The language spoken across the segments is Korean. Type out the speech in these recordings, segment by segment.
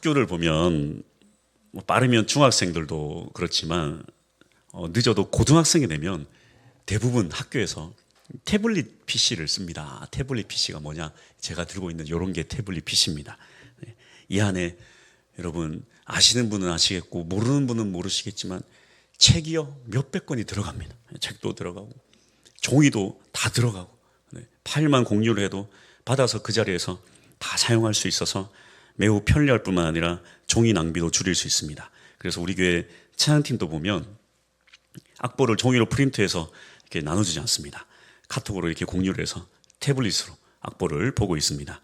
학교를 보면 뭐 빠르면 중학생들도 그렇지만 늦어도 고등학생이 되면 대부분 학교에서 태블릿 PC를 씁니다. 태블릿 PC가 뭐냐? 제가 들고 있는 이런 게 태블릿 PC입니다. 이 안에 여러분 아시는 분은 아시겠고 모르는 분은 모르시겠지만 책이요 몇백 권이 들어갑니다. 책도 들어가고 종이도 다 들어가고 파일만 공유를 해도 받아서 그 자리에서 다 사용할 수 있어서 매우 편리할 뿐만 아니라 종이 낭비도 줄일 수 있습니다. 그래서 우리 교회 찬양팀도 보면 악보를 종이로 프린트해서 이렇게 나눠주지 않습니다. 카톡으로 이렇게 공유를 해서 태블릿으로 악보를 보고 있습니다.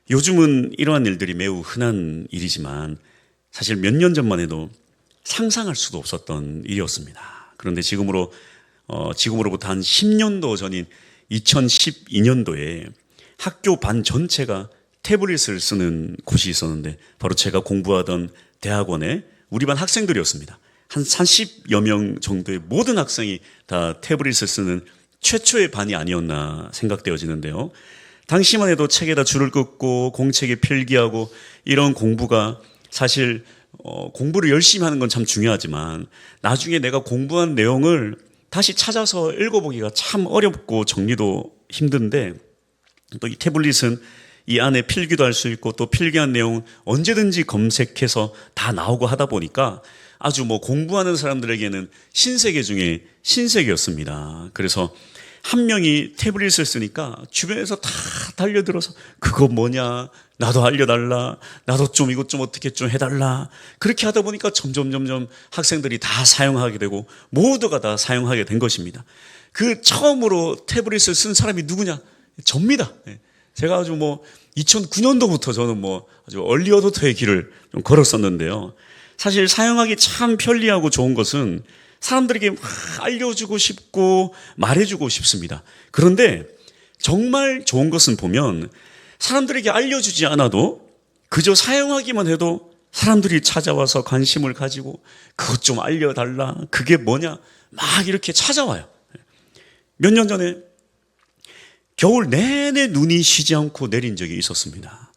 요즘은 이러한 일들이 매우 흔한 일이지만 사실 몇 년 전만 해도 상상할 수도 없었던 일이었습니다. 그런데 지금으로부터 한 10년도 전인 2012년도에 학교 반 전체가 태블릿을 쓰는 곳이 있었는데 바로 제가 공부하던 대학원에 우리 반 학생들이었습니다. 한 30여 명 정도의 모든 학생이 다 태블릿을 쓰는 최초의 반이 아니었나 생각되어지는데요. 당시만 해도 책에다 줄을 긋고 공책에 필기하고 이런 공부가 사실 공부를 열심히 하는 건 참 중요하지만 나중에 내가 공부한 내용을 다시 찾아서 읽어보기가 참 어렵고 정리도 힘든데 또 이 태블릿은 이 안에 필기도 할 수 있고 또 필기한 내용 언제든지 검색해서 다 나오고 하다 보니까 아주 공부하는 사람들에게는 신세계 중에 신세계였습니다. 그래서 한 명이 태블릿을 쓰니까 주변에서 다 달려들어서 그거 뭐냐, 나도 알려달라, 나도 좀 이것 좀 어떻게 좀 해달라. 그렇게 하다 보니까 점점 학생들이 다 사용하게 되고 모두가 다 사용하게 된 것입니다. 그 처음으로 태블릿을 쓴 사람이 누구냐? 접니다. 제가 아주 2009년도부터 저는 아주 얼리 어도터의 길을 좀 걸었었는데요. 사실 사용하기 참 편리하고 좋은 것은 사람들에게 막 알려주고 싶고 말해주고 싶습니다. 그런데 정말 좋은 것은 보면 사람들에게 알려주지 않아도 그저 사용하기만 해도 사람들이 찾아와서 관심을 가지고 그것 좀 알려달라, 그게 뭐냐 막 이렇게 찾아와요. 몇 년 전에 겨울 내내 눈이 쉬지 않고 내린 적이 있었습니다.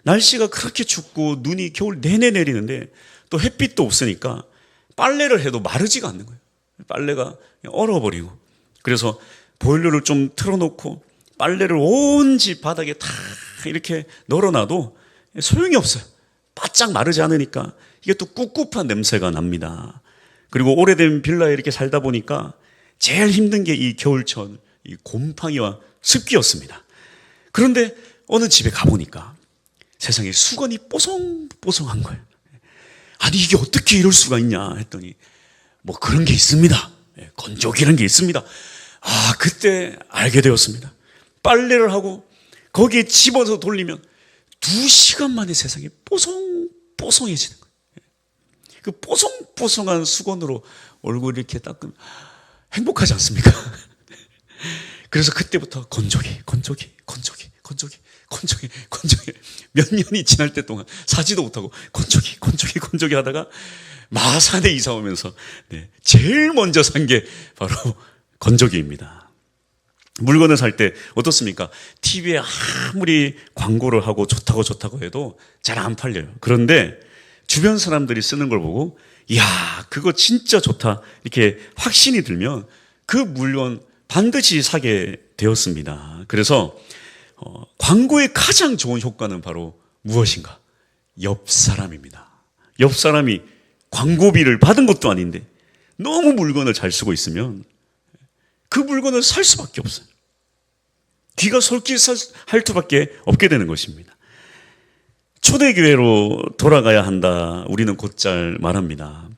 날씨가 그렇게 춥고 눈이 겨울 내내 내리는데 또 햇빛도 없으니까 빨래를 해도 마르지가 않는 거예요. 빨래가 얼어버리고. 그래서 보일러를 좀 틀어놓고 빨래를 온 집 바닥에 다 이렇게 널어놔도 소용이 없어요. 바짝 마르지 않으니까 이게 또 꿉꿉한 냄새가 납니다. 그리고 오래된 빌라에 이렇게 살다 보니까 제일 힘든 게 이 겨울철 이 곰팡이와 습기였습니다. 그런데 어느 집에 가보니까 세상에 수건이 뽀송뽀송한 거예요. 아니 이게 어떻게 이럴 수가 있냐 했더니 그런 게 있습니다. 건조기라는 게 있습니다. 그때 알게 되었습니다. 빨래를 하고 거기에 집어서 돌리면 2시간 만에 세상에 뽀송뽀송해지는 거예요. 그 뽀송뽀송한 수건으로 얼굴 이렇게 닦으면 행복하지 않습니까? 그래서 그때부터 건조기 몇 년이 지날 때 동안 사지도 못하고 건조기 하다가 마산에 이사 오면서 제일 먼저 산 게 바로 건조기입니다. 물건을 살 때 어떻습니까? TV에 아무리 광고를 하고 좋다고 해도 잘 안 팔려요. 그런데 주변 사람들이 쓰는 걸 보고 이야 그거 진짜 좋다 이렇게 확신이 들면 그 물건 반드시 사게 되었습니다. 그래서 광고의 가장 좋은 효과는 바로 무엇인가? 옆 사람입니다. 옆 사람이 광고비를 받은 것도 아닌데 너무 물건을 잘 쓰고 있으면 그 물건을 살 수밖에 없어요. 귀가 솔깃할 수밖에 없게 되는 것입니다. 초대교회로 돌아가야 한다. 우리는 곧잘 말합니다.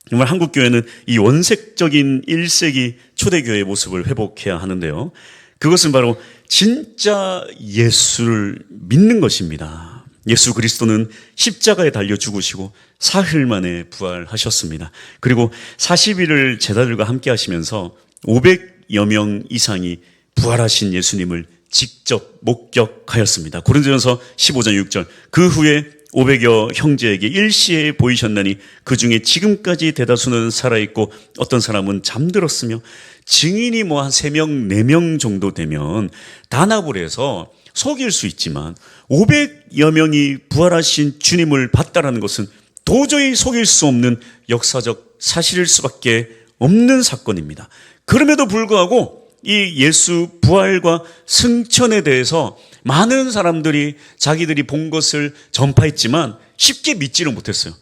정말 한국교회는 이 원색적인 1세기 초대교회의 모습을 회복해야 하는데요. 그것은 바로 진짜 예수를 믿는 것입니다. 예수 그리스도는 십자가에 달려 죽으시고 사흘 만에 부활하셨습니다. 그리고 40일을 제자들과 함께 하시면서 500여 명 이상이 부활하신 예수님을 직접 목격하였습니다. 고린도전서 15장 6절 그 후에 500여 형제에게 일시에 보이셨나니 그 중에 지금까지 대다수는 살아있고 어떤 사람은 잠들었으며 증인이 한 3명, 4명 정도 되면 단합을 해서 속일 수 있지만 500여 명이 부활하신 주님을 봤다라는 것은 도저히 속일 수 없는 역사적 사실일 수밖에 없는 사건입니다. 그럼에도 불구하고 이 예수 부활과 승천에 대해서 많은 사람들이 자기들이 본 것을 전파했지만 쉽게 믿지를 못했어요.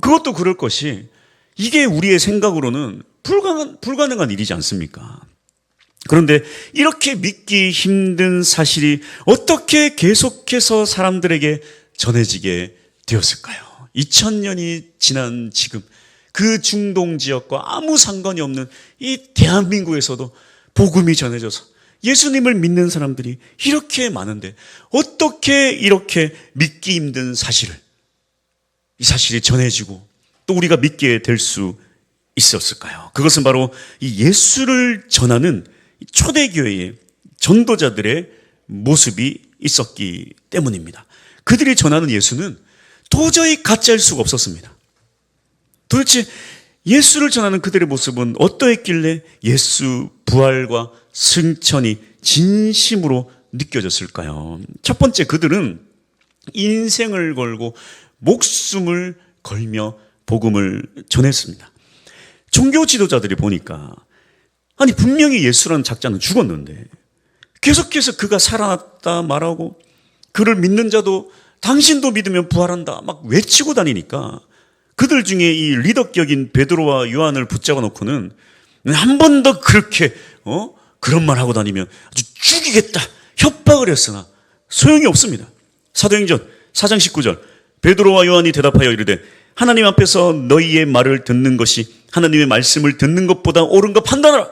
그것도 그럴 것이 이게 우리의 생각으로는 불가능한 일이지 않습니까? 그런데 이렇게 믿기 힘든 사실이 어떻게 계속해서 사람들에게 전해지게 되었을까요? 2000년이 지난 지금 그 중동 지역과 아무 상관이 없는 이 대한민국에서도 복음이 전해져서 예수님을 믿는 사람들이 이렇게 많은데 어떻게 이렇게 믿기 힘든 사실을, 이 사실이 전해지고 또 우리가 믿게 될 수 있었을까요? 그것은 바로 이 예수를 전하는 초대교회의 전도자들의 모습이 있었기 때문입니다. 그들이 전하는 예수는 도저히 가짜일 수가 없었습니다. 도대체 예수를 전하는 그들의 모습은 어떠했길래 예수 부활과 승천이 진심으로 느껴졌을까요? 첫 번째, 그들은 인생을 걸고 목숨을 걸며 복음을 전했습니다. 종교 지도자들이 보니까 아니 분명히 예수라는 작자는 죽었는데 계속해서 그가 살아났다 말하고 그를 믿는 자도 당신도 믿으면 부활한다 막 외치고 다니니까 그들 중에 이 리더격인 베드로와 요한을 붙잡아 놓고는 한 번 더 그렇게 그런 말 하고 다니면 아주 죽이겠다 협박을 했으나 소용이 없습니다. 사도행전 4장 19절 베드로와 요한이 대답하여 이르되 하나님 앞에서 너희의 말을 듣는 것이 하나님의 말씀을 듣는 것보다 옳은가 판단하라.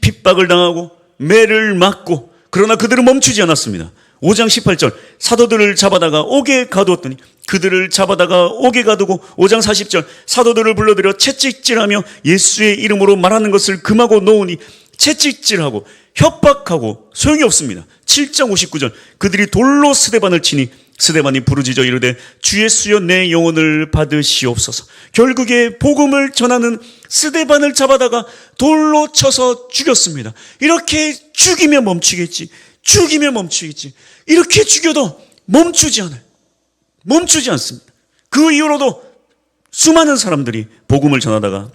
핍박을 당하고 매를 맞고 그러나 그들은 멈추지 않았습니다. 5장 18절 사도들을 잡아다가 옥에 가두었더니 그들을 잡아다가 옥에 가두고 5장 40절 사도들을 불러들여 채찍질하며 예수의 이름으로 말하는 것을 금하고 놓으니 채찍질하고 협박하고 소용이 없습니다. 7장 59절 그들이 돌로 스데반을 치니 스데반이 부르짖어 이르되 주 예수여 내 영혼을 받으시옵소서. 결국에 복음을 전하는 스데반을 잡아다가 돌로 쳐서 죽였습니다. 이렇게 죽이면 멈추겠지. 죽이면 멈추겠지. 이렇게 죽여도 멈추지 않아요. 멈추지 않습니다. 그 이후로도 수많은 사람들이 복음을 전하다가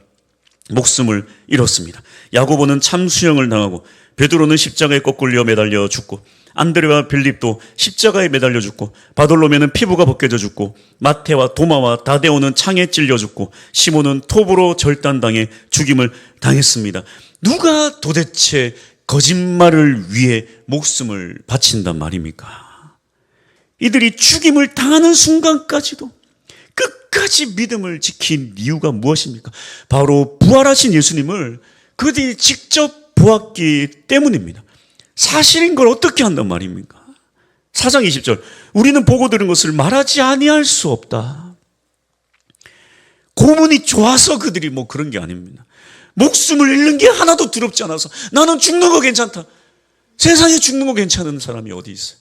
목숨을 잃었습니다. 야고보는 참수형을 당하고 베드로는 십자가에 거꾸려 매달려 죽고 안드레와 빌립도 십자가에 매달려 죽고 바돌로메는 피부가 벗겨져 죽고 마테와 도마와 다데오는 창에 찔려 죽고 시몬은 톱으로 절단당해 죽임을 당했습니다. 누가 도대체 거짓말을 위해 목숨을 바친단 말입니까? 이들이 죽임을 당하는 순간까지도 끝까지 믿음을 지킨 이유가 무엇입니까? 바로 부활하신 예수님을 그들이 직접 보았기 때문입니다. 사실인 걸 어떻게 한단 말입니까? 4장 20절 우리는 보고 들은 것을 말하지 아니할 수 없다. 고문이 좋아서 그들이 뭐 그런 게 아닙니다. 목숨을 잃는 게 하나도 두렵지 않아서 나는 죽는 거 괜찮다. 세상에 죽는 거 괜찮은 사람이 어디 있어요?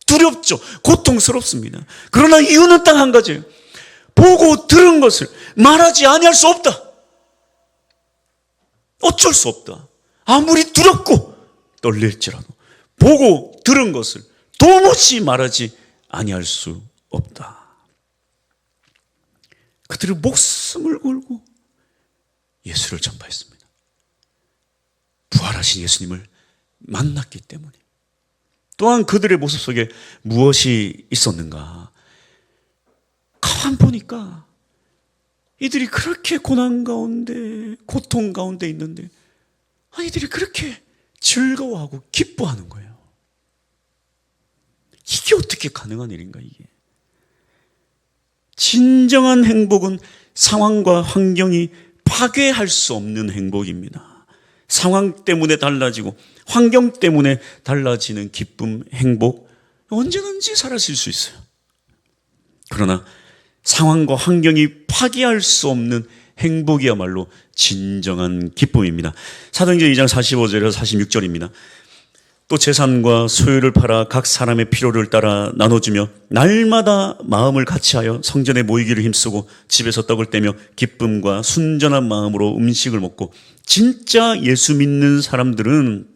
두렵죠. 고통스럽습니다. 그러나 이유는 딱 한 가지예요. 보고 들은 것을 말하지 아니할 수 없다. 어쩔 수 없다. 아무리 두렵고 떨릴지라도 보고 들은 것을 도무지 말하지 아니할 수 없다. 그들은 목숨을 걸고 예수를 전파했습니다. 부활하신 예수님을 만났기 때문에. 또한 그들의 모습 속에 무엇이 있었는가? 가만 보니까 이들이 그렇게 고난 가운데 고통 가운데 있는데 이들이 그렇게 즐거워하고 기뻐하는 거예요. 이게 어떻게 가능한 일인가 이게. 진정한 행복은 상황과 환경이 파괴할 수 없는 행복입니다. 상황 때문에 달라지고 환경 때문에 달라지는 기쁨, 행복 언제든지 사라질 수 있어요. 그러나 상황과 환경이 파괴할 수 없는 행복이야말로 진정한 기쁨입니다. 사도행전 2장 45절에서 46절입니다. 또 재산과 소유를 팔아 각 사람의 필요를 따라 나눠주며 날마다 마음을 같이하여 성전에 모이기를 힘쓰고 집에서 떡을 떼며 기쁨과 순전한 마음으로 음식을 먹고 진짜 예수 믿는 사람들은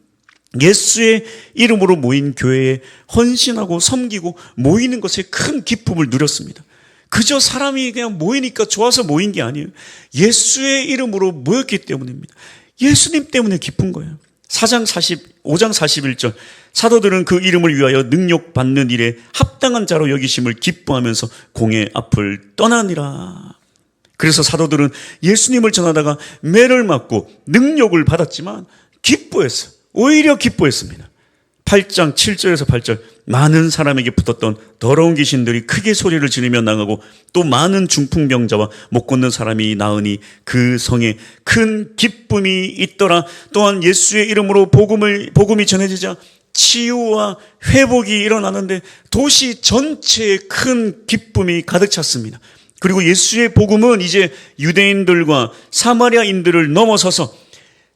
예수의 이름으로 모인 교회에 헌신하고 섬기고 모이는 것에 큰 기쁨을 누렸습니다. 그저 사람이 그냥 모이니까 좋아서 모인 게 아니에요. 예수의 이름으로 모였기 때문입니다. 예수님 때문에 기쁜 거예요. 5장 41절 사도들은 그 이름을 위하여 능력받는 일에 합당한 자로 여기심을 기뻐하면서 공의 앞을 떠나니라. 그래서 사도들은 예수님을 전하다가 매를 맞고 능력을 받았지만 기뻐했어요. 오히려 기뻐했습니다. 8장 7절에서 8절 많은 사람에게 붙었던 더러운 귀신들이 크게 소리를 지르며 나가고 또 많은 중풍병자와 못 걷는 사람이 나으니 그 성에 큰 기쁨이 있더라. 또한 예수의 이름으로 복음이 전해지자 치유와 회복이 일어나는데 도시 전체에 큰 기쁨이 가득 찼습니다. 그리고 예수의 복음은 이제 유대인들과 사마리아인들을 넘어서서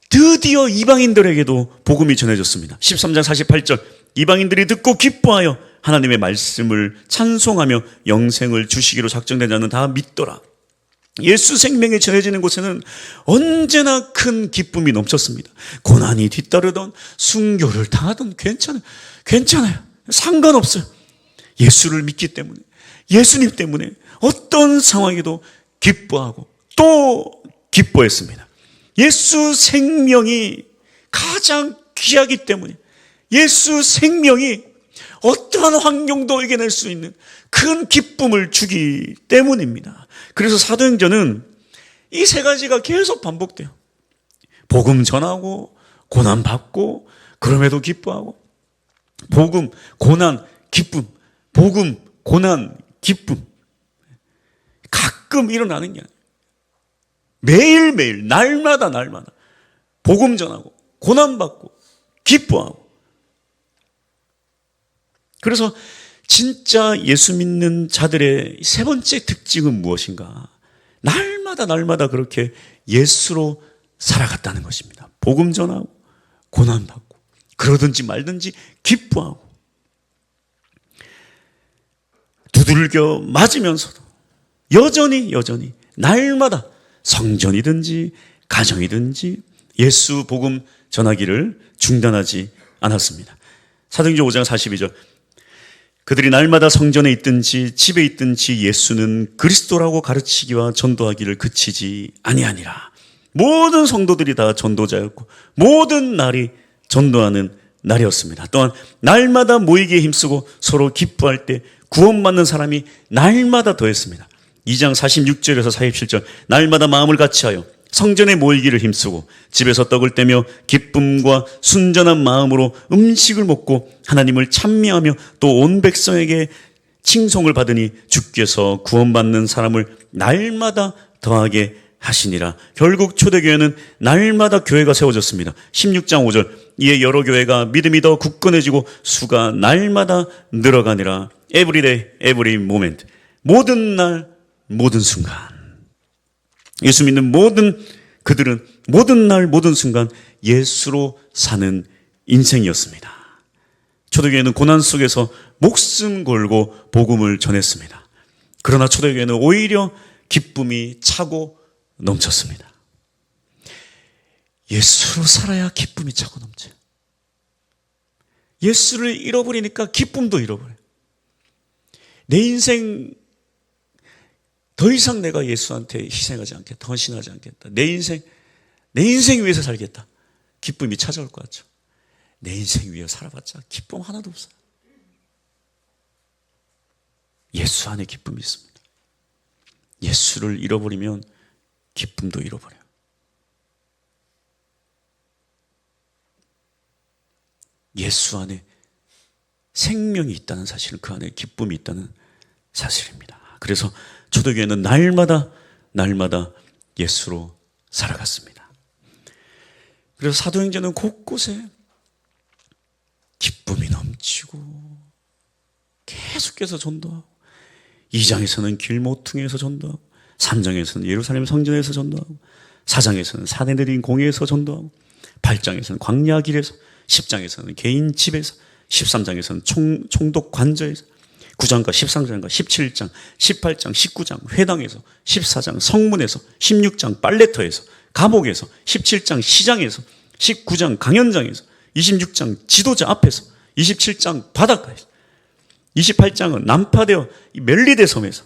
드디어 이방인들에게도 복음이 전해졌습니다. 13장 48절 이방인들이 듣고 기뻐하여 하나님의 말씀을 찬송하며 영생을 주시기로 작정된 자는 다 믿더라. 예수 생명이 전해지는 곳에는 언제나 큰 기쁨이 넘쳤습니다. 고난이 뒤따르던 순교를 당하던 괜찮아요. 상관없어요. 예수를 믿기 때문에, 예수님 때문에 어떤 상황에도 기뻐하고 또 기뻐했습니다. 예수 생명이 가장 귀하기 때문에, 예수 생명이 어떠한 환경도 이겨낼 수 있는 큰 기쁨을 주기 때문입니다. 그래서 사도행전은 이 세 가지가 계속 반복돼요. 복음 전하고 고난 받고 그럼에도 기뻐하고, 복음, 고난, 기쁨, 복음, 고난, 기쁨. 가끔 일어나는 게 아니에요. 매일매일 날마다 복음 전하고 고난 받고 기뻐하고. 그래서 진짜 예수 믿는 자들의 세 번째 특징은 무엇인가? 날마다 그렇게 예수로 살아갔다는 것입니다. 복음 전하고 고난 받고 그러든지 말든지 기뻐하고 두들겨 맞으면서도 여전히 날마다 성전이든지 가정이든지 예수 복음 전하기를 중단하지 않았습니다. 사도행전 5장 42절 그들이 날마다 성전에 있든지 집에 있든지 예수는 그리스도라고 가르치기와 전도하기를 그치지 아니하니라. 모든 성도들이 다 전도자였고 모든 날이 전도하는 날이었습니다. 또한 날마다 모이기에 힘쓰고 서로 기뻐할 때 구원받는 사람이 날마다 더했습니다. 2장 46절에서 47절 날마다 마음을 같이하여 성전에 모이기를 힘쓰고 집에서 떡을 떼며 기쁨과 순전한 마음으로 음식을 먹고 하나님을 찬미하며 또 온 백성에게 칭송을 받으니 주께서 구원받는 사람을 날마다 더하게 하시니라. 결국 초대교회는 날마다 교회가 세워졌습니다. 16장 5절 이에 여러 교회가 믿음이 더 굳건해지고 수가 날마다 늘어가니라. Every day, every moment. 모든 날, 모든 순간. 예수 믿는 그들은 모든 날 모든 순간 예수로 사는 인생이었습니다. 초대교회는 고난 속에서 목숨 걸고 복음을 전했습니다. 그러나 초대교회는 오히려 기쁨이 차고 넘쳤습니다. 예수로 살아야 기쁨이 차고 넘쳐요. 예수를 잃어버리니까 기쁨도 잃어버려요. 내 인생 더 이상 내가 예수한테 희생하지 않겠다. 헌신하지 않겠다. 내 인생 위해서 살겠다. 기쁨이 찾아올 것 같죠. 내 인생 위해 살아봤자 기쁨 하나도 없어요. 예수 안에 기쁨이 있습니다. 예수를 잃어버리면 기쁨도 잃어버려요. 예수 안에 생명이 있다는 사실은 그 안에 기쁨이 있다는 사실입니다. 그래서 초대교회는 날마다 예수로 살아갔습니다. 그래서 사도행전은 곳곳에 기쁨이 넘치고 계속해서 전도하고 2장에서는 길모퉁이에서 전도하고 3장에서는 예루살렘 성전에서 전도하고 4장에서는 사내들인 공회에서 전도하고 8장에서는 광야 길에서 10장에서는 개인 집에서 13장에서는 총독 관저에서 9장과 13장과 17장, 18장, 19장 회당에서 14장 성문에서 16장 빨래터에서 감옥에서 17장 시장에서 19장 강연장에서 26장 지도자 앞에서, 27장 바닷가에서, 28장은 난파되어 멜리데 섬에서,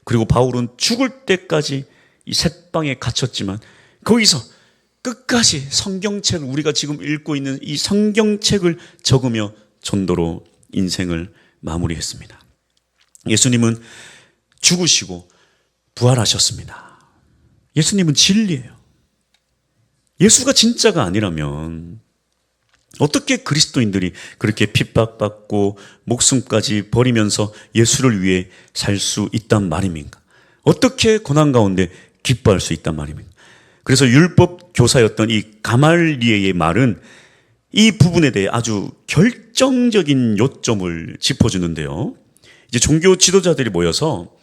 그리고 바울은 죽을 때까지 이 셋방에 갇혔지만 거기서 끝까지 성경책을, 우리가 지금 읽고 있는 이 성경책을 적으며 전도로 인생을 마무리했습니다. 예수님은 죽으시고 부활하셨습니다. 예수님은 진리예요. 예수가 진짜가 아니라면 어떻게 그리스도인들이 그렇게 핍박받고 목숨까지 버리면서 예수를 위해 살 수 있단 말입니까? 어떻게 고난 가운데 기뻐할 수 있단 말입니까? 그래서 율법 교사였던 이 가말리엘의 말은 이 부분에 대해 아주 결정적인 요점을 짚어주는데요. 이제 종교 지도자들이 모여서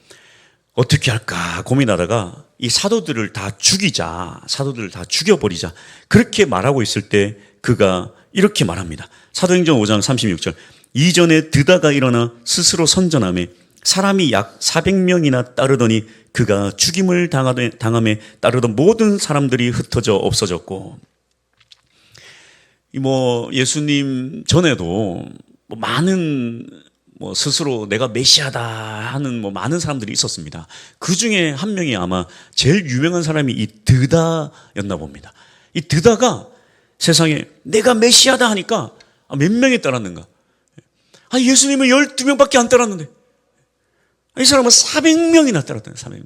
어떻게 할까 고민하다가 이 사도들을 다 죽이자, 사도들을 다 죽여버리자, 그렇게 말하고 있을 때 그가 이렇게 말합니다. 사도행전 5장 36절. 이전에 드다가 일어나 스스로 선전하며 사람이 약 400명이나 따르더니 그가 죽임을 당함에 따르던 모든 사람들이 흩어져 없어졌고, 예수님 전에도 많은 스스로 내가 메시아다 하는 많은 사람들이 있었습니다. 그 중에 한 명이 아마 제일 유명한 사람이 이 드다였나 봅니다. 이 드다가 세상에 내가 메시아다 하니까 몇 명이 따랐는가? 예수님은 12명밖에 안 따랐는데 이 사람은 400명이나 따랐다는, 400명.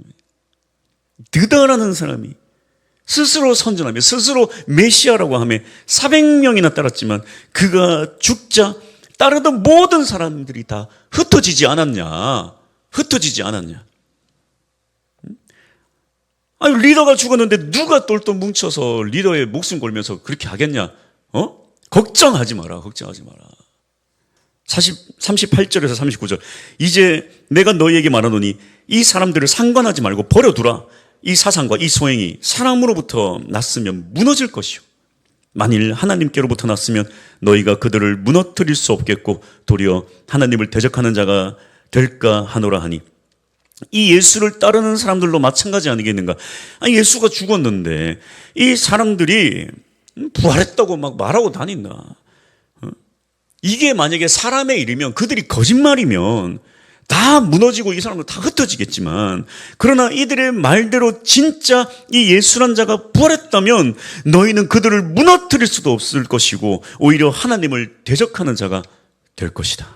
드다라는 사람이 스스로 선전하며 스스로 메시아라고 하며 400명이나 따랐지만 그가 죽자 따르던 모든 사람들이 다 흩어지지 않았냐? 흩어지지 않았냐? 리더가 죽었는데 누가 똘똘 뭉쳐서 리더의 목숨 걸면서 그렇게 하겠냐? 걱정하지 마라, 걱정하지 마라. 38절에서 39절. 이제 내가 너희에게 말하노니 이 사람들을 상관하지 말고 버려두라. 이 사상과 이 소행이 사람으로부터 났으면 무너질 것이요. 만일 하나님께로부터 났으면 너희가 그들을 무너뜨릴 수 없겠고 도리어 하나님을 대적하는 자가 될까 하노라 하니, 이 예수를 따르는 사람들도 마찬가지 아니겠는가? 예수가 죽었는데 이 사람들이 부활했다고 막 말하고 다닌다. 이게 만약에 사람의 일이면, 그들이 거짓말이면 다 무너지고 이 사람들 다 흩어지겠지만, 그러나 이들의 말대로 진짜 이 예수란 자가 부활했다면 너희는 그들을 무너뜨릴 수도 없을 것이고 오히려 하나님을 대적하는 자가 될 것이다.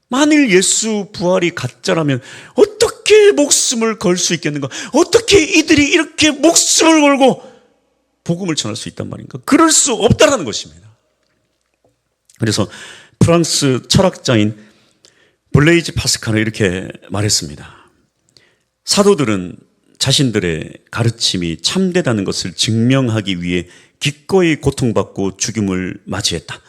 만일 예수 부활이 가짜라면 어떻게 목숨을 걸 수 있겠는가? 어떻게 이들이 이렇게 목숨을 걸고 복음을 전할 수 있단 말인가? 그럴 수 없다라는 것입니다. 그래서 프랑스 철학자인 블레이즈 파스칼은 이렇게 말했습니다. 사도들은 자신들의 가르침이 참되다는 것을 증명하기 위해 기꺼이 고통받고 죽임을 맞이했다.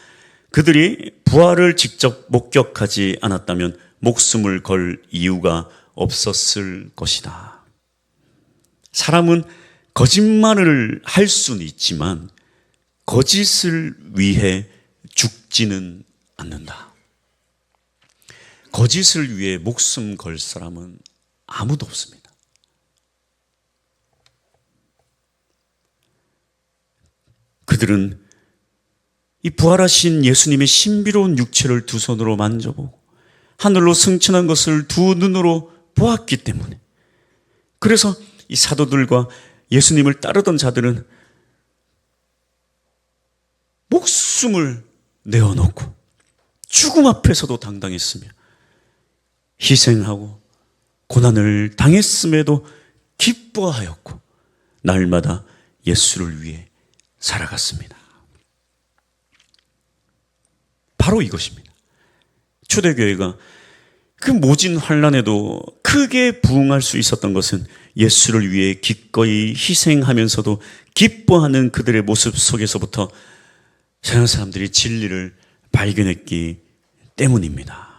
그들이 부활을 직접 목격하지 않았다면 목숨을 걸 이유가 없었을 것이다. 사람은 거짓말을 할 수는 있지만 거짓을 위해 죽지는 않는다. 거짓을 위해 목숨 걸 사람은 아무도 없습니다. 그들은 이 부활하신 예수님의 신비로운 육체를 두 손으로 만져보고 하늘로 승천한 것을 두 눈으로 보았기 때문에, 그래서 이 사도들과 예수님을 따르던 자들은 목숨을 내어놓고 죽음 앞에서도 당당했으며 희생하고 고난을 당했음에도 기뻐하였고 날마다 예수를 위해 살아갔습니다. 바로 이것입니다. 초대교회가 그 모진 환난에도 크게 부응할 수 있었던 것은 예수를 위해 기꺼이 희생하면서도 기뻐하는 그들의 모습 속에서부터 세상 사람들이 진리를 발견했기 때문입니다.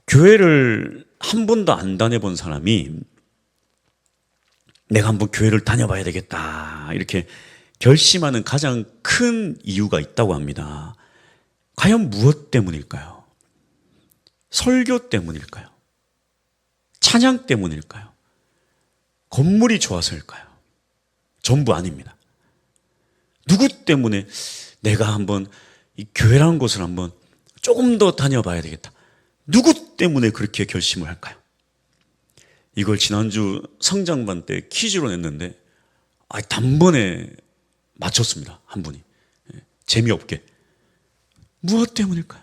교회를 한 번도 안 다녀본 사람이 내가 한번 교회를 다녀봐야 되겠다 이렇게 결심하는 가장 큰 이유가 있다고 합니다. 과연 무엇 때문일까요? 설교 때문일까요? 찬양 때문일까요? 건물이 좋아서일까요? 전부 아닙니다. 누구 때문에 내가 한번 이 교회라는 곳을 한번 조금 더 다녀봐야 되겠다. 누구 때문에 그렇게 결심을 할까요? 이걸 지난주 성장반 때 퀴즈로 냈는데 단번에 맞췄습니다. 한 분이. 재미없게. 무엇 때문일까요?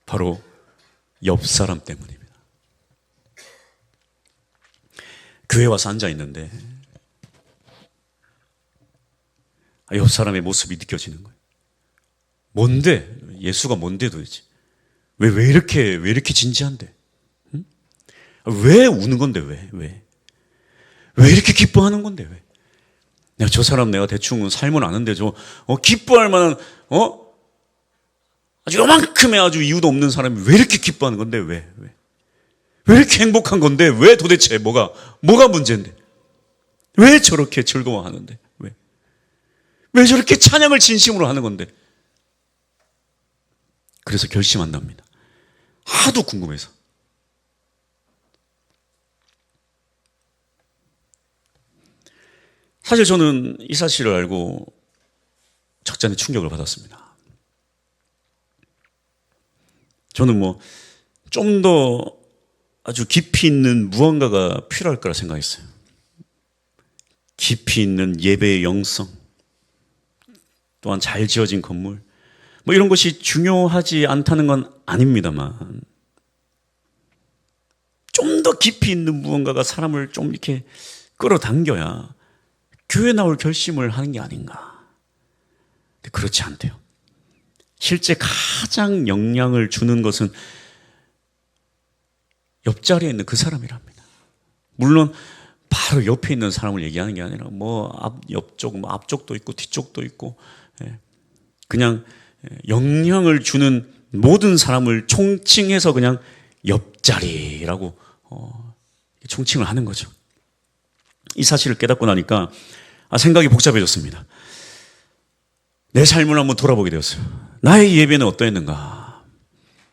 바로 옆 사람 때문입니다. 교회 와서 앉아 있는데 옆 사람의 모습이 느껴지는 거예요. 뭔데? 예수가 뭔데 도대체? 왜 이렇게 진지한데? 응? 왜 우는 건데 왜 이렇게 기뻐하는 건데 왜? 내가 저 사람 내가 대충 삶은 아는데 기뻐할 만한 아주 요만큼의 아주 이유도 없는 사람이 왜 이렇게 기뻐하는 건데 왜 이렇게 행복한 건데 왜 도대체 뭐가 문제인데? 왜 저렇게 즐거워하는데? 왜 저렇게 찬양을 진심으로 하는 건데? 그래서 결심한답니다. 하도 궁금해서. 사실 저는 이 사실을 알고 적잖이 충격을 받았습니다. 저는 좀 더 아주 깊이 있는 무언가가 필요할 거라 생각했어요. 깊이 있는 예배의 영성, 또한 잘 지어진 건물, 이런 것이 중요하지 않다는 건 아닙니다만, 좀 더 깊이 있는 무언가가 사람을 좀 이렇게 끌어당겨야 교회 나올 결심을 하는 게 아닌가. 근데 그렇지 않대요. 실제 가장 영향을 주는 것은 옆자리에 있는 그 사람이랍니다. 물론 바로 옆에 있는 사람을 얘기하는 게 아니라 옆쪽, 앞쪽도 있고 뒤쪽도 있고 그냥 영향을 주는 모든 사람을 총칭해서 그냥 옆자리라고 총칭을 하는 거죠. 이 사실을 깨닫고 나니까 생각이 복잡해졌습니다. 내 삶을 한번 돌아보게 되었어요. 나의 예배는 어떠했는가?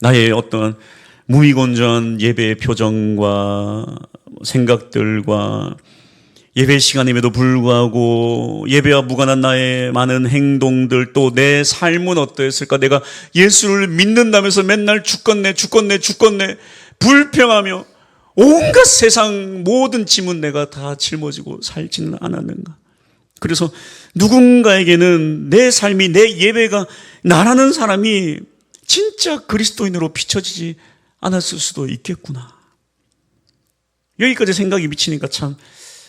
나의 어떤 무미건조한 예배의 표정과 생각들과 예배 시간임에도 불구하고 예배와 무관한 나의 많은 행동들, 또 내 삶은 어떠했을까? 내가 예수를 믿는다면서 맨날 죽겠네 불평하며 온갖 세상 모든 짐은 내가 다 짊어지고 살지는 않았는가? 그래서 누군가에게는 내 삶이, 내 예배가, 나라는 사람이 진짜 그리스도인으로 비춰지지 않았을 수도 있겠구나. 여기까지 생각이 미치니까 참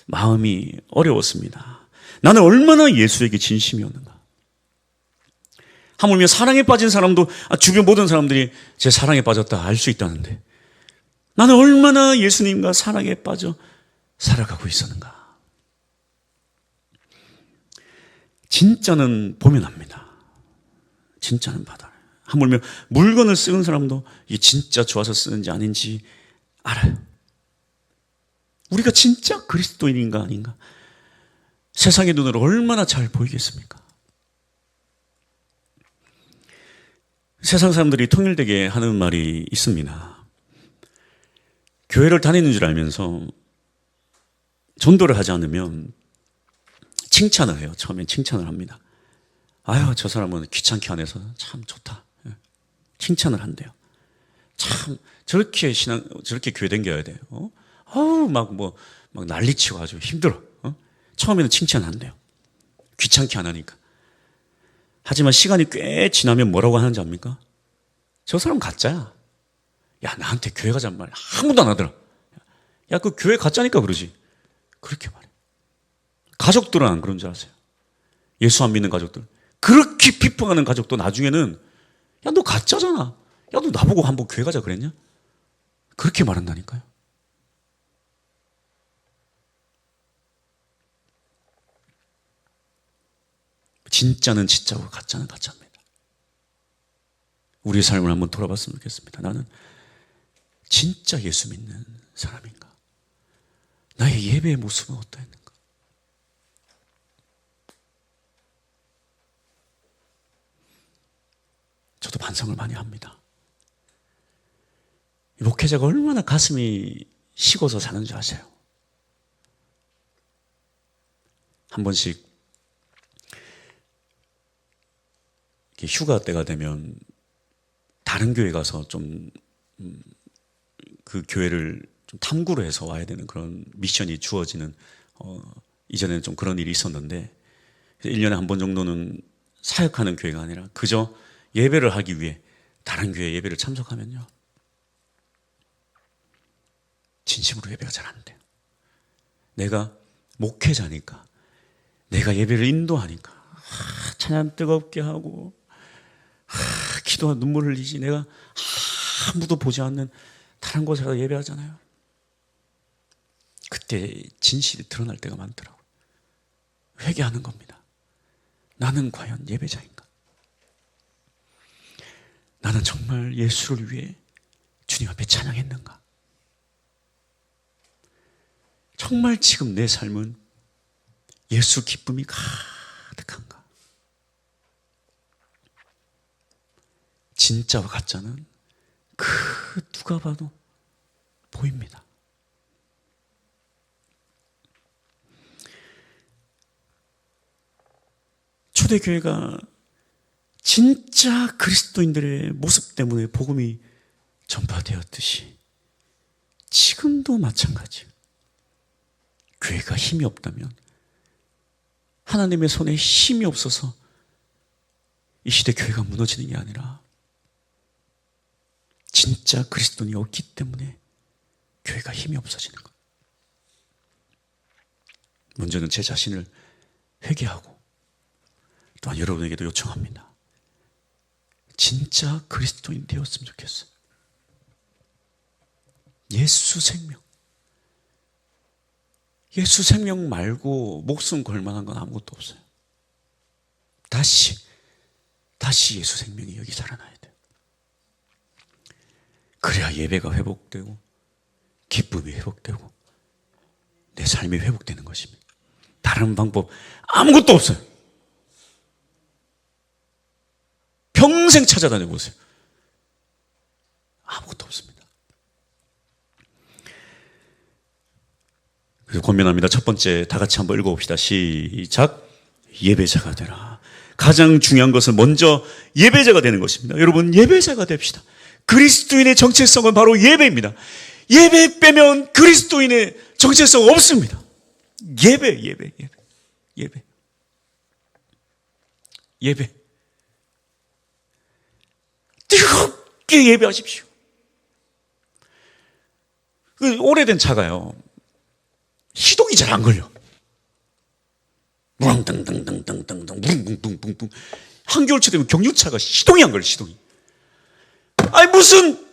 마음이 어려웠습니다. 나는 얼마나 예수에게 진심이었는가. 하물며 사랑에 빠진 사람도 주변 모든 사람들이 제 사랑에 빠졌다 알 수 있다는데, 나는 얼마나 예수님과 사랑에 빠져 살아가고 있었는가. 진짜는 보면 압니다. 진짜는 받아요. 하물며 물건을 쓰는 사람도 이게 진짜 좋아서 쓰는지 아닌지 알아요. 우리가 진짜 그리스도인인가 아닌가? 세상의 눈으로 얼마나 잘 보이겠습니까? 세상 사람들이 통일되게 하는 말이 있습니다. 교회를 다니는 줄 알면서 전도를 하지 않으면 칭찬을 해요. 처음엔 칭찬을 합니다. 아유, 저 사람은 귀찮게 안 해서 참 좋다. 칭찬을 한대요. 참 저렇게 교회 다녀야 돼요. 막 난리치고 아주 힘들어. 처음에는 칭찬 안 돼요. 귀찮게 안 하니까. 하지만 시간이 꽤 지나면 뭐라고 하는지 압니까? 저 사람 가짜야. 야, 나한테 교회 가자는 말 아무도 안 하더라. 야, 그 교회 가짜니까 그러지. 그렇게 말해. 가족들은 안 그런 줄 아세요? 예수 안 믿는 가족들. 그렇게 비판하는 가족도 나중에는 야, 너 가짜잖아. 야, 너 나보고 한번 교회 가자 그랬냐? 그렇게 말한다니까요. 진짜는 진짜고 가짜는 가짜입니다. 우리의 삶을 한번 돌아봤으면 좋겠습니다. 나는 진짜 예수 믿는 사람인가? 나의 예배의 모습은 어떠했는가? 저도 반성을 많이 합니다. 목회자가 얼마나 가슴이 식어서 사는 줄 아세요? 한 번씩 휴가 때가 되면 다른 교회 가서 좀 그 교회를 좀 탐구를 해서 와야 되는 그런 미션이 주어지는, 이전에는 좀 그런 일이 있었는데 1년에 한 번 정도는 사역하는 교회가 아니라 그저 예배를 하기 위해 다른 교회 예배를 참석하면요, 진심으로 예배가 잘 안 돼요. 내가 목회자니까, 내가 예배를 인도하니까 찬양 뜨겁게 하고 기도와 눈물 흘리지, 내가 아무도 보지 않는 다른 곳에서 예배하잖아요. 그때 진실이 드러날 때가 많더라고요. 회개하는 겁니다. 나는 과연 예배자인가? 나는 정말 예수를 위해 주님 앞에 찬양했는가? 정말 지금 내 삶은 예수 기쁨이 가득한가? 진짜와 가짜는 누가 봐도 보입니다. 초대교회가 진짜 그리스도인들의 모습 때문에 복음이 전파되었듯이 지금도 마찬가지예요. 교회가 힘이 없다면, 하나님의 손에 힘이 없어서 이 시대 교회가 무너지는 게 아니라 진짜 그리스도인이 없기 때문에 교회가 힘이 없어지는 것. 먼저는 제 자신을 회개하고 또한 여러분에게도 요청합니다. 진짜 그리스도인 되었으면 좋겠어요. 예수 생명. 예수 생명 말고 목숨 걸 만한 건 아무것도 없어요. 다시 예수 생명이 여기 살아나야 돼요. 그래야 예배가 회복되고 기쁨이 회복되고 내 삶이 회복되는 것입니다. 다른 방법 아무것도 없어요. 평생 찾아다녀 보세요. 아무것도 없습니다. 그래서 권면합니다. 첫 번째, 다 같이 한번 읽어봅시다. 시작. 예배자가 되라. 가장 중요한 것은 먼저 예배자가 되는 것입니다. 여러분, 예배자가 됩시다. 그리스도인의 정체성은 바로 예배입니다. 예배 빼면 그리스도인의 정체성 없습니다. 예배. 뜨겁게 예배하십시오. 그 오래된 차가요, 시동이 잘 안 걸려. 무릉땅땅땅땅땅땅 무릉붕붕붕붕. 한겨울철 되면 경유차가 시동이 안 걸려, 시동이. 아니 무슨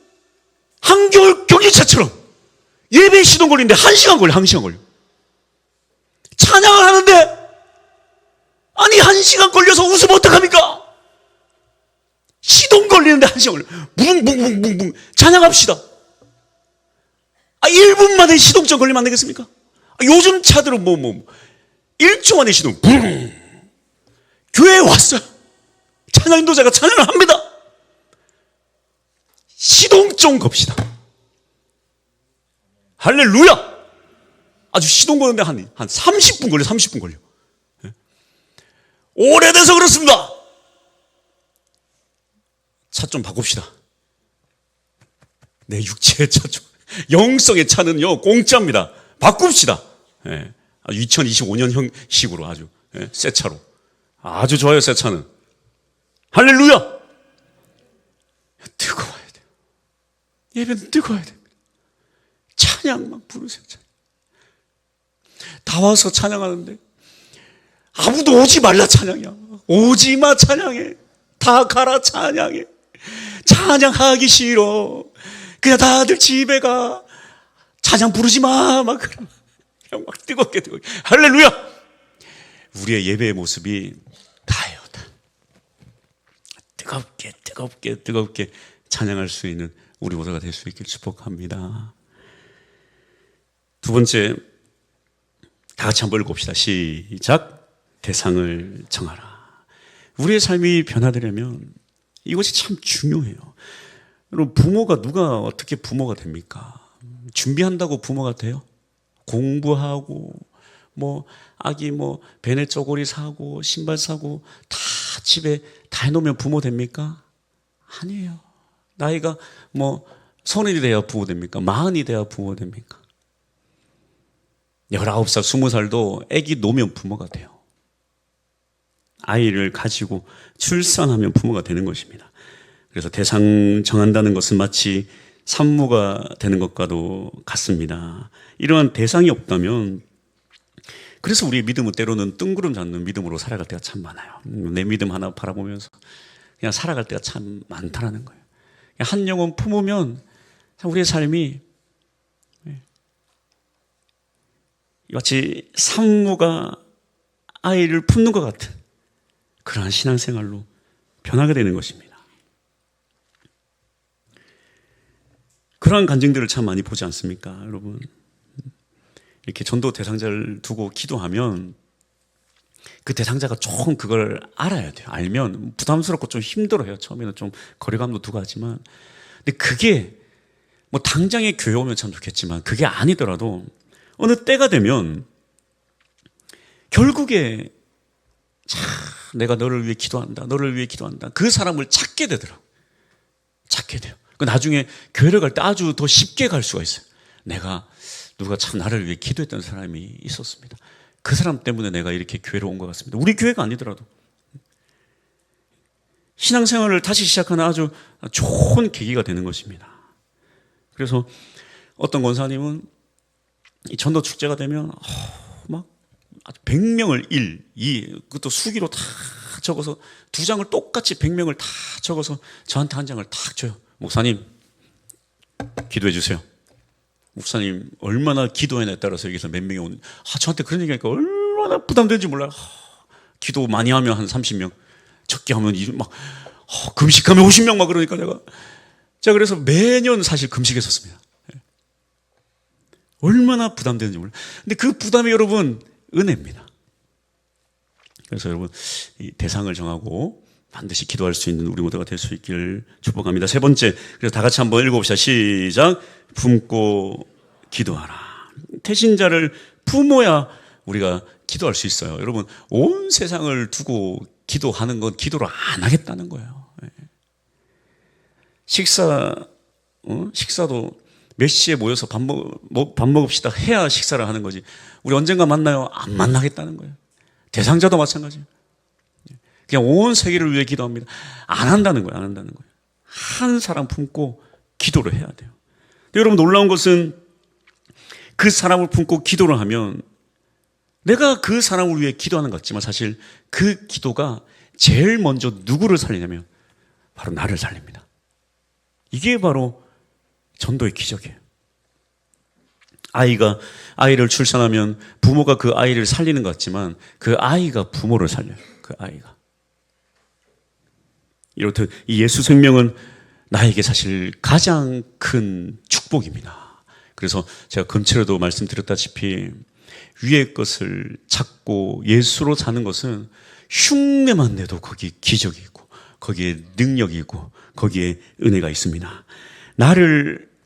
한겨울 경유차처럼 예배 시동 걸리는데 1시간 걸려, 1시간 걸려. 찬양을 하는데 아니 1시간 걸려서 웃으면 어떡합니까? 시동 걸리는데 1시간 걸려. 무릉붕붕붕붕. 찬양합시다. 1분 만에 시동점 걸리면 안 되겠습니까? 요즘 차들은 1초 만에 시동. 교회에 왔어요. 찬양 인도자가 찬양을 합니다. 시동 좀 겁시다. 할렐루야. 아주 시동 거는데 한 30분 걸려. 30분 걸려. 오래돼서 그렇습니다. 차 좀 바꿉시다. 내 육체의 차 좀. 영성의 차는요 공짜입니다. 바꿉시다. 2025년 형식으로 아주 새 차로. 아주 좋아요, 새 차는. 할렐루야. 뜨거워야 돼요. 예배는 뜨거워야 됩니다. 찬양만 부르세요. 다 와서 찬양하는데 아무도 오지 말라 찬양이야. 오지 마 찬양해. 다 가라 찬양해. 찬양하기 싫어. 그냥 다들 집에 가. 찬양 부르지 마. 막 그냥 막 뜨겁게. 할렐루야. 우리의 예배의 모습이 다예요, 다. 뜨겁게 찬양할 수 있는 우리 모두가 될 수 있길 축복합니다. 두 번째, 다 같이 한번 읽어봅시다. 시작. 대상을 정하라. 우리의 삶이 변화되려면 이것이 참 중요해요. 여러분, 부모가 누가 어떻게 부모가 됩니까? 준비한다고 부모가 돼요? 공부하고 아기 베네 쪼고리 사고 신발 사고 다 집에 다 해놓으면 부모 됩니까? 아니에요. 나이가 뭐 30이 돼야 부모 됩니까? 40이 돼야 부모 됩니까? 19살, 20살도 아기 놓으면 부모가 돼요. 아이를 가지고 출산하면 부모가 되는 것입니다. 그래서 대상 정한다는 것은 마치 산모가 되는 것과도 같습니다. 이러한 대상이 없다면, 그래서 우리의 믿음은 때로는 뜬구름 잡는 믿음으로 살아갈 때가 참 많아요. 내 믿음 하나 바라보면서 그냥 살아갈 때가 참 많다라는 거예요. 한 영혼 품으면 우리의 삶이 마치 산모가 아이를 품는 것 같은 그러한 신앙생활로 변하게 되는 것입니다. 그러한 간증들을 참 많이 보지 않습니까, 여러분? 이렇게 전도 대상자를 두고 기도하면 그 대상자가 조금 그걸 알아야 돼요. 알면 부담스럽고 좀 힘들어요. 처음에는 좀 거리감도 두고 하지만. 근데 그게 뭐 당장에 교회 오면 참 좋겠지만 그게 아니더라도 어느 때가 되면 결국에 내가 너를 위해 기도한다. 너를 위해 기도한다. 그 사람을 찾게 되더라고요. 찾게 돼요. 나중에 교회를 갈 때 아주 더 쉽게 갈 수가 있어요. 누가 참 나를 위해 기도했던 사람이 있었습니다. 그 사람 때문에 내가 이렇게 교회로 온 것 같습니다. 우리 교회가 아니더라도 신앙생활을 다시 시작하는 아주 좋은 계기가 되는 것입니다. 그래서 어떤 권사님은 이 전도 축제가 되면 막 아주 100명을 1, 2, 그것도 수기로 다 적어서 2장을 똑같이 100명을 다 적어서 저한테 한 장을 딱 줘요. 목사님, 기도해 주세요. 목사님 얼마나 기도에 따라서 여기서 몇 명이 오는, 저한테 그런 얘기하니까 얼마나 부담되는지 몰라요. 기도 많이 하면 한 30명, 적게 하면 막 금식하면 50명 막 그러니까 제가 그래서 매년 사실 금식했었습니다. 얼마나 부담되는지 몰라요. 근데 그 부담이 여러분 은혜입니다. 그래서 여러분 이 대상을 정하고 반드시 기도할 수 있는 우리 모두가 될 수 있기를 축복합니다. 세 번째, 그래서 다 같이 한번 읽어봅시다. 시작. 품고 기도하라. 태신자를 품어야 우리가 기도할 수 있어요. 여러분 온 세상을 두고 기도하는 건 기도를 안 하겠다는 거예요. 식사도 몇 시에 모여서 밥 먹읍시다 해야 식사를 하는 거지. 우리 언젠가 만나요? 안 만나겠다는 거예요. 대상자도 마찬가지예요. 그냥 온 세계를 위해 기도합니다. 안 한다는 거예요. 안 한다는 거예요. 한 사람 품고 기도를 해야 돼요. 근데 여러분 놀라운 것은 그 사람을 품고 기도를 하면 내가 그 사람을 위해 기도하는 것 같지만 사실 그 기도가 제일 먼저 누구를 살리냐면 바로 나를 살립니다. 이게 바로 전도의 기적이에요. 아이를 출산하면 부모가 그 아이를 살리는 것 같지만 그 아이가 부모를 살려요. 그 아이가. 이렇듯 이 예수 생명은 나에게 사실 가장 큰 축복입니다. 그래서 제가 금체로도 말씀드렸다시피 위의 것을 찾고 예수로 사는 것은 흉내만 내도 거기에 기적이 있고 거기에 능력이 있고 거기에 은혜가 있습니다.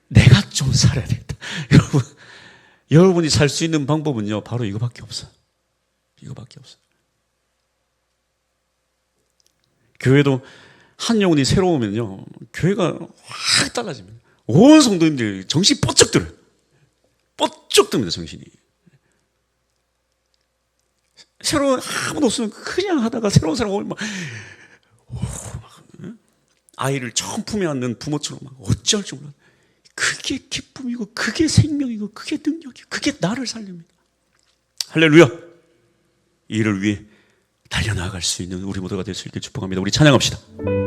내가 좀 살아야 되겠다. 여러분이 살 수 있는 방법은요 바로 이거밖에 없어요. 이거밖에 없어요. 교회도 한 영혼이 새로 오면요 교회가 확 달라집니다. 온 성도님들 정신이 뻗쩍 들어요. 뻗쩍 듭니다. 정신이. 새로운 아무도 없으면 그냥 하다가 새로운 사람 오면 아이를 처음 품에 안는 부모처럼 막 어찌할 줄 몰라. 그게 기쁨이고 그게 생명이고 그게 능력이고 그게 나를 살립니다. 할렐루야. 이를 위해 달려나갈 수 있는 우리 모두가 될 수 있길 축복합니다. 우리 찬양합시다.